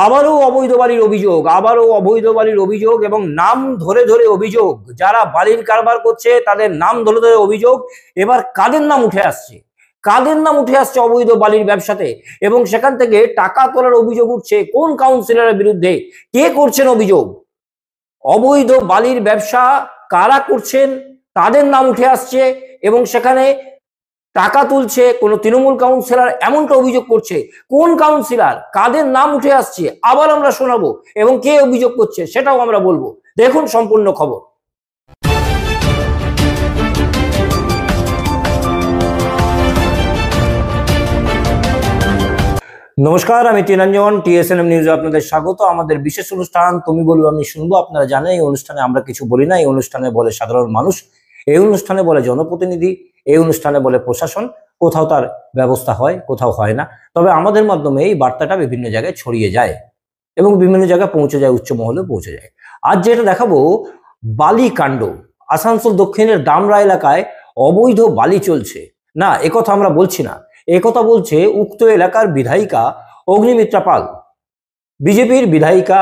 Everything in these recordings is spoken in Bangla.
আবারও অবৈধ বালির অভিযোগ, আবারও অবৈধ বালির অভিযোগ এবং নাম ধরে ধরে অভিযোগ। যারা বালির কারবার করছে তাদের নাম ধরে ধরে অভিযোগ। এবার কাদের নাম উঠে আসছে, কাদের নাম উঠে আসছে অবৈধ বালির ব্যবসাতে, এবং সেখান থেকে টাকা তোলার অভিযোগ উঠছে কোন কাউন্সিলরের বিরুদ্ধে, কে করছেন অভিযোগ, অবৈধ বালির ব্যবসা কারা করছেন তাদের নাম উঠে আসছে, এবং সেখানে টাকা তুলছে কোন তৃণমূল কাউন্সিলর, এমনটা অভিযোগ করছে। কোন কাউন্সিলর, কাদের নাম উঠে আসছে আবার আমরা শোনাবো, এবং কে অভিযোগ করছে সেটাও আমরা বলবো। দেখুন সম্পূর্ণ খবর। নমস্কার, আমি টিনাঞ্জন, টিএসএনএম নিউজে আপনাদের স্বাগত। আমাদের বিশেষ অনুষ্ঠান তুমি বলবে আমি শুনবো। আপনারা জানেন এই অনুষ্ঠানে আমরা কিছু বলি না, এই অনুষ্ঠানে বলে সাধারণ মানুষ, এই অনুষ্ঠানে বলে জনপ্রতিনিধি, এই অনুষ্ঠানে বলে প্রশাসন। কোথাও তার ব্যবস্থা হয়, কোথাও হয় না, তবে আমাদের মাধ্যমে এই বার্তাটা বিভিন্ন জায়গায় ছড়িয়ে যায় এবং বিভিন্ন জায়গায় পৌঁছে যায়, উচ্চ মহলে পৌঁছে যায়। আজ যেটা দেখাবো, বালি কাণ্ড। আসানসোল দক্ষিণের দামরা এলাকায় অবৈধ বালি চলছে। না, একথা আমরা বলছি না, একথা বলছে উক্ত এলাকার বিধায়িকা অগ্নিমিত্রা পাল, বিজেপির বিধায়িকা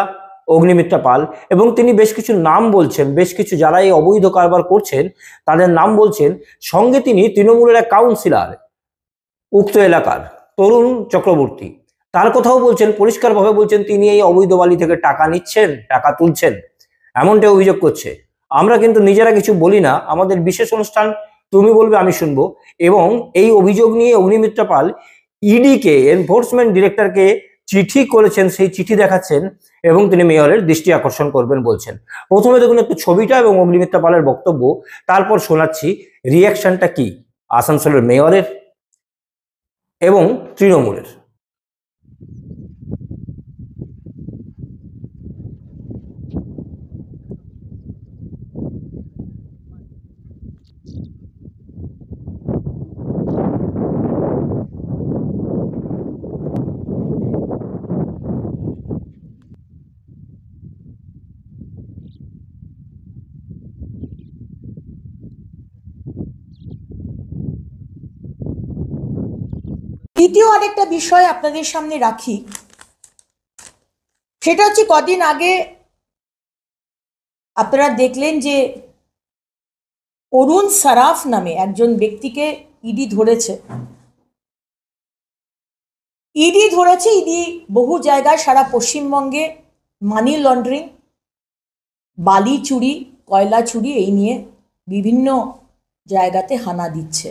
অগ্নিমিত্রা পাল। এবং তিনি বেশ কিছু নাম বলছেন, বেশ কিছু যারা এই অবৈধ কারবার করছেন তাদের নাম বলছেন। সঙ্গে তিনি তৃণমূলের এক কাউন্সিলর উক্ত এলাকার তরুণ চক্রবর্তী, তার কথাও বলছেন, পরিষ্কারভাবে বলছেন তিনি এই অবৈধ বালি থেকে টাকা নিচ্ছেন, টাকা তুলছেন, এমনটা অভিযোগ করছে। আমরা কিন্তু নিজেরা কিছু বলি না, আমাদের বিশেষ অনুষ্ঠান তুমি বলবে আমি শুনবো। এবং এই অভিযোগ নিয়ে অগ্নিমিত্রা পাল ইডিকে, এনফোর্সমেন্ট ডিরেক্টরকে চিঠি করেছেন, সেই চিঠি দেখাচ্ছেন এবং তিনি মেয়রের দৃষ্টি আকর্ষণ করবেন বলছেন। প্রথমে দেখুন একটু ছবিটা এবং অগ্নিমিত্রা পালের বক্তব্য, তারপর শোনাচ্ছি রিয়াকশনটা কি আসানসোলের মেয়রের এবং তৃণমূলের। দ্বিতীয় আরেকটা বিষয় আপনাদের সামনে রাখি, সেটা হচ্ছে কদিন আগে আপনারা দেখলেন যে অরুণ সারাফ নামে একজন ব্যক্তিকে ইডি ধরেছে। ইডি বহু জায়গায় সারা পশ্চিমবঙ্গে মানি লন্ডারিং, বালি চুরি, কয়লা চুরি, এই নিয়ে বিভিন্ন জায়গাতে হানা দিচ্ছে।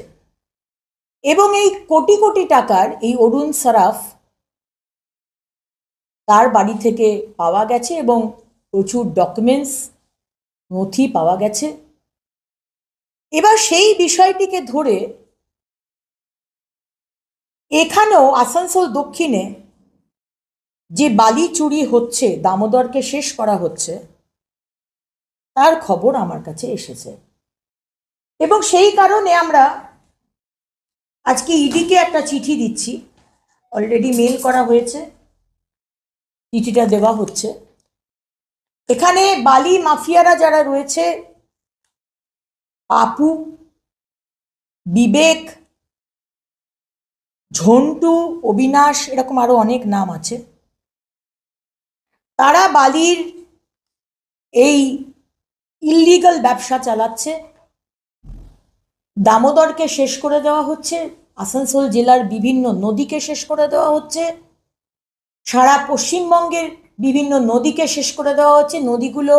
এবং এই কোটি কোটি টাকার এই অরুণ সারাফ তার বাড়ি থেকে পাওয়া গেছে এবং প্রচুর ডকুমেন্টস, নথি পাওয়া গেছে। এবার সেই বিষয়টিকে ধরে এখানেও আসানসোল দক্ষিণে যে বালি চুরি হচ্ছে, দামোদরকে শেষ করা হচ্ছে, তার খবর আমার কাছে এসেছে। এবং সেই কারণে আমরা আজকে ইডিকে একটা চিঠি দিচ্ছি, অলরেডি মেল করা হয়েছে, চিঠিটা দেওয়া হচ্ছে। এখানে বালি মাফিয়ারা যারা রয়েছে, আপু, বিবেক, ঝন্টু, অবিনাশ, এরকম আরো অনেক নাম আছে, তারা বালির এই ইল্লিগাল ব্যবসা চালাচ্ছে। দামোদরকে শেষ করে দেওয়া হচ্ছে, আসানসোল জেলার বিভিন্ন নদীকে শেষ করে দেওয়া হচ্ছে, সারা পশ্চিমবঙ্গের বিভিন্ন নদীকে শেষ করে দেওয়া হচ্ছে। নদীগুলো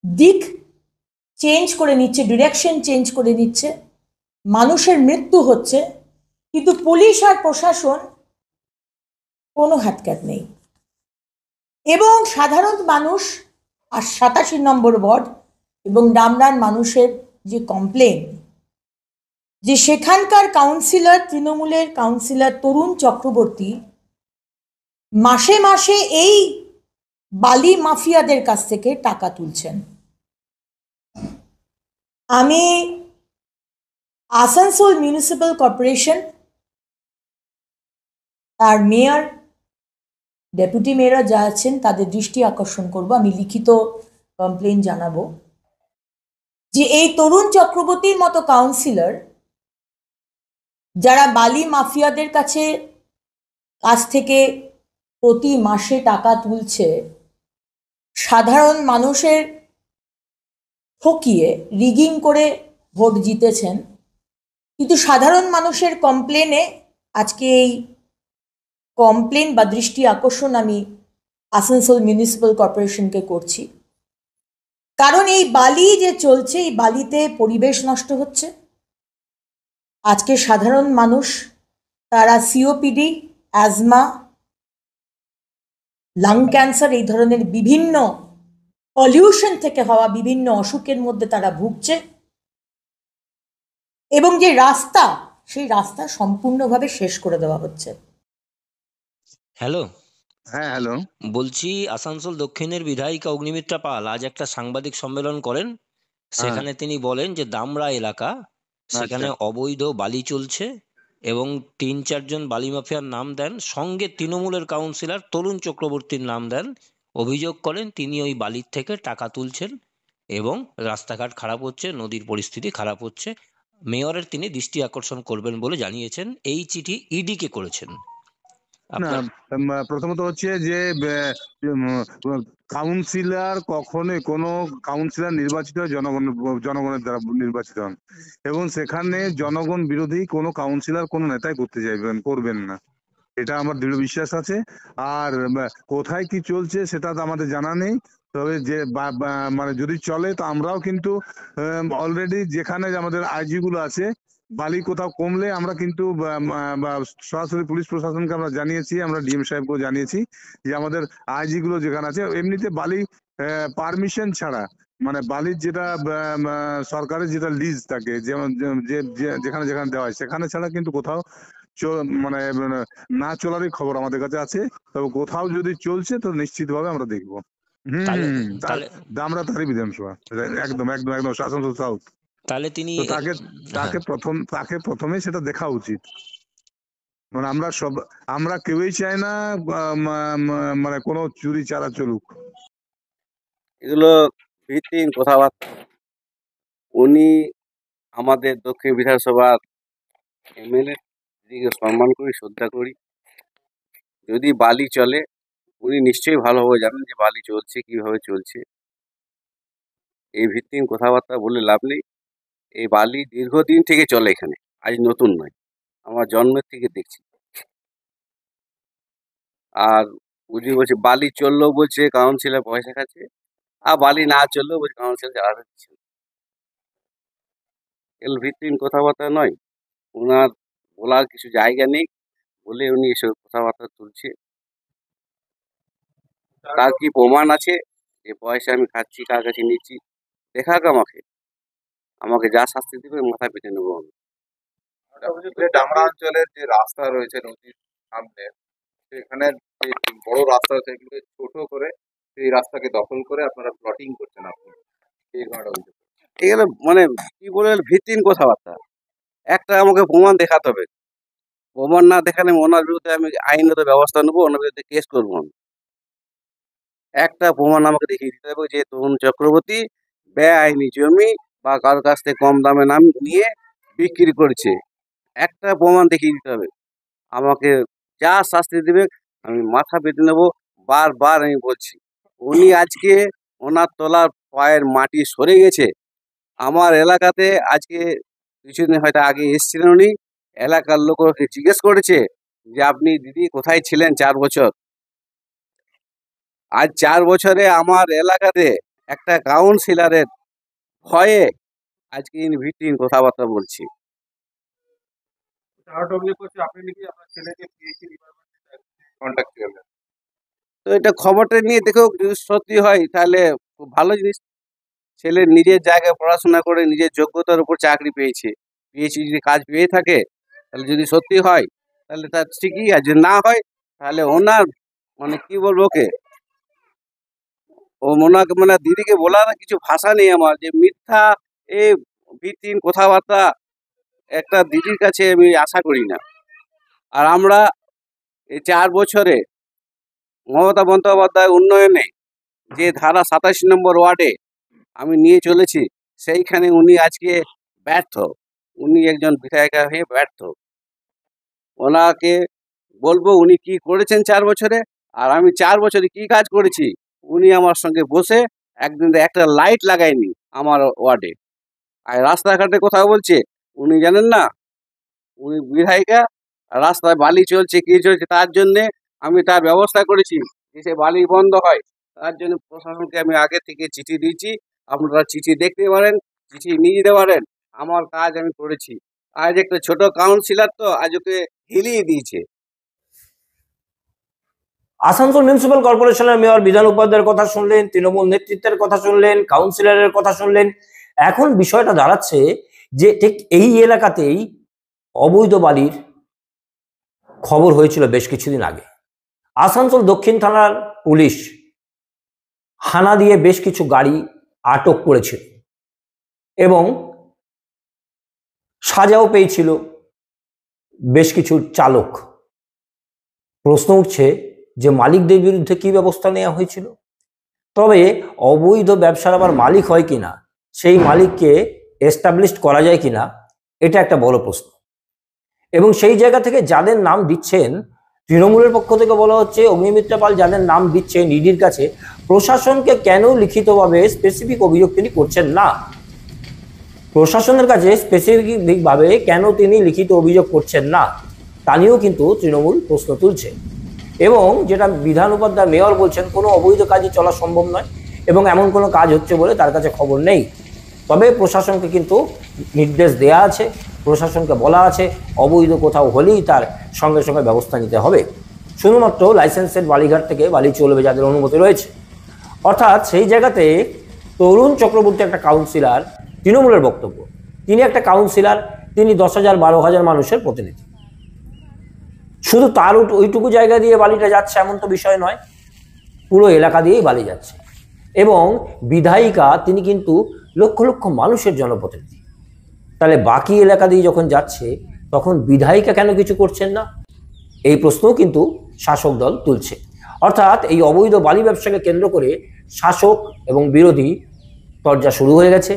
দিক চেঞ্জ করে নিচ্ছে, ডিরেকশন চেঞ্জ করে নিচ্ছে, মানুষের মৃত্যু হচ্ছে, কিন্তু পুলিশ আর প্রশাসন কোনো হাতকাত নেই। এবং সাধারণ মানুষ আর 87 নম্বর ওয়ার্ড এবং ডামরার মানুষের যে কমপ্লেন, যে সেখানকার কাউন্সিলর, তৃণমূলের কাউন্সিলর তরুণ চক্রবর্তী মাসে মাসে এই বালি মাফিয়াদের কাছ থেকে টাকা তুলছেন। আমি আসানসোল মিউনিসিপ্যাল কর্পোরেশন, তার মেয়র, ডেপুটি মেয়র যা আছেন তাদের দৃষ্টি আকর্ষণ করব। আমি লিখিত কমপ্লেন জানাবো যে এই তরুণ চক্রবর্তীর মতো কাউন্সিলর যারা বালি মাফিয়াদের কাছ থেকে প্রতি মাসে টাকা তুলছে, সাধারণ মানুষের ঠকিয়ে রিগিং করে ভোট জিতেছেন, কিন্তু সাধারণ মানুষের কমপ্লেনে আজকে এই কমপ্লেন বা দৃষ্টি আকর্ষণ আমি আসানসোল মিউনিসিপ্যাল কর্পোরেশনকে করছি। কারণ এই বালি যে চলছে, এই বালিতে পরিবেশ নষ্ট হচ্ছে। আজকে সাধারণ মানুষ তারা সিওপিডি, অ্যাজমা, লাং ক্যান্সার এই ধরনের বিভিন্ন পলিউশন থেকে হওয়া বিভিন্ন অসুখের মধ্যে তারা ভুগছে, এবং যে রাস্তা, সেই রাস্তা সম্পূর্ণভাবে শেষ করে দেওয়া হচ্ছে। হ্যালো, হ্যাঁ হ্যালো। বলছি আসানসোল দক্ষিণের বিধায়িকা অগ্নিমিত্রা পাল আজ একটা সাংবাদিক সম্মেলন করেন। সেখানে তিনি বলেন যে দামরা এলাকা, সেখানে অবৈধ বালি চলছে এবং 3-4 জন বালি মাফিয়ার নাম দেন, সঙ্গে তৃণমূলের কাউন্সিলর তরুণ চক্রবর্তীর নাম দেন। অভিযোগ করেন তিনি ওই বালির থেকে টাকা তুলছেন এবং রাস্তাঘাট খারাপ হচ্ছে, নদীর পরিস্থিতি খারাপ হচ্ছে। মেয়রের তিনি দৃষ্টি আকর্ষণ করবেন বলে জানিয়েছেন। এই চিঠি ইডিকে করেছেন। না, প্রথমত হচ্ছে যে কাউন্সিলর কখনোই কোনো কাউন্সিলর নির্বাচিত হয় জনগণের দ্বারা নির্বাচিত হন, এবং সেখানে জনগণ বিরোধী কোনো কাউন্সিলর কোনো নেতাই করবেন না, এটা আমার দৃঢ় বিশ্বাস আছে। আর কোথায় কি চলছে সেটা তো আমাদের জানা নেই, তবে যে মানে যদি চলে তো আমরাও কিন্তু অলরেডি যেখানে আমাদের আইজি গুলো আছে, বালি কোথাও কমলে আমরা কিন্তু সরাসরি পুলিশ প্রশাসনকে আমরা জানিয়েছি, আমরা ডিএম সাহেবকেও জানিয়েছি যে আমাদের আইজি গুলো যেখানে আছে এমনিতে বালি পারমিশন ছাড়া, মানে বালির যেটা সরকারের যেটা লিজ থাকে, যেমন যেখানে যেখানে দেওয়া হয় সেখানে ছাড়া কিন্তু কোথাও মানে না চলারই খবর আমাদের কাছে আছে। তবে কোথাও যদি চলছে তো নিশ্চিতভাবে আমরা দেখবো। দামরা তারই বিধানসভা, একদম একদম একদম আসানসোল সাউথ। তাহলে তিনি তো তাকে প্রথমে সেটা দেখা উচিত। মানে আমরা কেউই চাই না মানে কোনো চুরি চারা চলুক। এগুলো ভিত্তিহীন কথাবার্তা। উনি আমাদের দক্ষিণ বিধানসভার এমএলএ, দিকে সম্মান করি, শ্রদ্ধা করি। যদি বালি চলে উনি নিশ্চয়ই ভালোভাবে জানেন যে বালি চলছে, কিভাবে চলছে। এই ভিত্তিহীন কথাবার্তা বলে লাভ নেই। এই বালি দীর্ঘদিন থেকে চলে এখানে, আজ নতুন নয়, আমার জন্মের থেকে দেখছি। আর উনি বলছে বালি চললেও বলছে কাউন্সিলর পয়সা খাচ্ছে, আর বালি না চললেও বলছে কাউন্সিলর চালাতে দিচ্ছে না। এগুলো ভিত্তিহীন কথাবার্তা নয়, ওনার বলার কিছু জায়গা নেই বলে উনি এসব কথাবার্তা তুলছে। তার কি প্রমাণ আছে যে পয়সা আমি খাচ্ছি, কার কাছে নিচ্ছি? দেখাক আমাকে, আমাকে যা শাস্তি দিবে মাথা পেতে নেবো আমি। ডামরা অঞ্চলের যে রাস্তা রয়েছে নদীর সামনে, সেখানে যে বড় রাস্তা আছে এগুলোকে ছোট করে সেই রাস্তাকে দখল করে আপনারা প্লটিং করছেন। আপনি এই ঘটনা অভিযোগ। এগুলো মানে কি বলে ভিত্তিহীন কথাবার্তা। একটা আমাকে প্রমাণ দেখাতে হবে, প্রমাণ না দেখালে ওনার বিরুদ্ধে আমি আইনগত ব্যবস্থা নেবো, ওনার বিরুদ্ধে কেস করবো আমি। একটা প্রমাণ আমাকে দেখিয়ে দিতে হবে যে তরুণ চক্রবর্তী বেআইনি জমি বা কারোর কাছ থেকে কম দামে নাম নিয়ে বিক্রি করছে। একটা প্রমাণ দেখিয়ে দিতে হবে আমাকে, যা শাস্তি দিবে আমি মাথা পেতে নেবো। বারবার আমি বলছি, উনি আজকে ওনার তলার পায়ের মাটি সরে গেছে। আমার এলাকাতে আজকে কিছুদিন হয়তো আগে এসেছিলেন উনি, এলাকার লোক ওকে জিজ্ঞেস করেছে যে আপনি দিদি কোথায় ছিলেন 4 বছর। আজ 4 বছরে আমার এলাকাতে একটা কাউন্সিলরের ভয়ে আজকে ভিত্তিহীন কথাবার্তা বলছি। আপনি নাকি আপনার ছেলেকে পিএইচডি ডিপার্টমেন্টে কন্ট্যাক্ট করলেন। তো এটা খবরটা নিয়ে দেখো, যদি সত্যি হয় তাহলে খুব ভালো জিনিস। ছেলে নিজের জায়গায় পড়াশোনা করে নিজের যোগ্যতার উপর চাকরি পেয়েছে, পিএইচডি যদি কাজ পেয়ে থাকে তাহলে যদি সত্যি হয় তাহলে তার ঠিকই, আর যদি না হয় তাহলে ওনার মানে কি বলবো ওকে, ও ওনাকে মানে দিদিকে বলার কিছু ভাষা নেই আমার, যে মিথ্যা এই ভিত্তিহীন কথাবার্তা একটা দিদির কাছে আমি আশা করি না। আর আমরা এই 4 বছরে মমতা বন্দ্যোপাধ্যায় উন্নয়নে যে ধারা 87 নম্বর ওয়ার্ডে আমি নিয়ে চলেছি, সেইখানে উনি আজকে ব্যর্থ। উনি একজন বিধায়িকা হয়ে ব্যর্থ। ওনাকে বলবো উনি কি করেছেন 4 বছরে, আর আমি 4 বছরে কি কাজ করেছি, উনি আমার সঙ্গে বসে একদিন একটা লাইট লাগায়নি আমার ওয়ার্ডে। আর রাস্তাঘাটে কথা বলছে, উনি জানেন না, উনি বিধায়িকা, রাস্তায় বালি চলছে কি চলছে তার জন্যে আমি তার ব্যবস্থা করেছি যে সে বালি বন্ধ হয়। তার জন্য প্রশাসনকে আমি আগে থেকে চিঠি দিয়েছি, আপনারা চিঠি দেখতে পারেন, চিঠি নিয়ে যেতে পারেন। আমার কাজ আমি করেছি। আজ একটা ছোট কাউন্সিলর তো আজ ওকে হিলিয়ে দিয়েছে। আসানসোল মিউনিসিপ্যাল কর্পোরেশনের মেয়র বিধান উপাধ্যায়ের কথা শুনলেন, তৃণমূল নেতৃত্বের কথা শুনলেন, কাউন্সিলরের কথা শুনলেন। এখন বিষয়টা দাঁড়াচ্ছে যে ঠিক এই এলাকাতেই অবৈধ বালির খবর হয়েছিল বেশ কিছুদিন আগে। আসানসোল দক্ষিণ থানার পুলিশ হানা দিয়ে বেশ কিছু গাড়ি আটক করেছিল এবং সাজাও পেয়েছিল বেশ কিছু চালক। প্রশ্ন উঠছে যে মালিকদের বিরুদ্ধে কি ব্যবস্থা নেওয়া হয়েছিল, তবে অবৈধ ব্যবসার আবার মালিক হয় কিনা, সেই মালিককে এস্টাবলিশ করা যায় কিনা, এটা একটা বড় প্রশ্ন। এবং সেই জায়গা থেকে যাদের নাম দিচ্ছেন, তৃণমূলের পক্ষ থেকে বলা হচ্ছে অগ্নিমিত্রা পাল যাদের নাম দিচ্ছে ইডির কাছে, প্রশাসনকে কেন লিখিতভাবে স্পেসিফিক অভিযোগ তিনি করছেন না, প্রশাসনের কাছে স্পেসিফিকভাবে কেন তিনি লিখিত অভিযোগ করছেন না, তা নিয়েও কিন্তু তৃণমূল প্রশ্ন তুলছে। এবং যেটা বিধান উপাধ্যায় মেয়র বলছেন, কোনো অবৈধ কাজই চলা সম্ভব নয় এবং এমন কোনো কাজ হচ্ছে বলে তার কাছে খবর নেই। তবে প্রশাসনকে কিন্তু নির্দেশ দেয়া আছে, প্রশাসনকে বলা আছে অবৈধ কোথাও হলেই তার সঙ্গে সঙ্গে ব্যবস্থা নিতে হবে। শুধুমাত্র লাইসেন্সের বালিঘাট থেকে বালি চলবে যাদের অনুমতি রয়েছে। অর্থাৎ সেই জায়গাতে তরুণ চক্রবর্তী একটা কাউন্সিলর, তৃণমূলের বক্তব্য, তিনি একটা কাউন্সিলর, তিনি 10,000 12,000 মানুষের প্রতিনিধি। শুধু তার ওইটুকু জায়গা দিয়ে বালিটা যাচ্ছে এমন তো বিষয় নয়, পুরো এলাকা দিয়েই বালি যাচ্ছে। এবং বিধায়িকা তিনি কিন্তু লক্ষ লক্ষ মানুষের জনপ্রতিনিধি। তাহলে বাকি এলাকা দিয়ে যখন যাচ্ছে তখন বিধায়িকা কেন কিছু করছেন না, এই প্রশ্নও কিন্তু শাসক দল তুলছে। অর্থাৎ এই অবৈধ বালি ব্যবসাকে কেন্দ্র করে শাসক এবং বিরোধী তরজা শুরু হয়ে গেছে।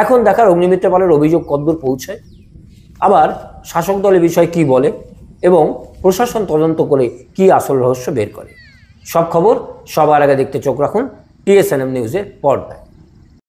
এখন দেখার অগ্নিমিত্রা পালের অভিযোগ কতদূর পৌঁছায়, আবার শাসক দল এ বিষয়ে কি বলে এবং প্রশাসন তদন্ত করে কি আসল রহস্য বের করে। সব খবর সবার আগে দেখতে চোখ রাখুন TSNM নিউজের পর্দায়।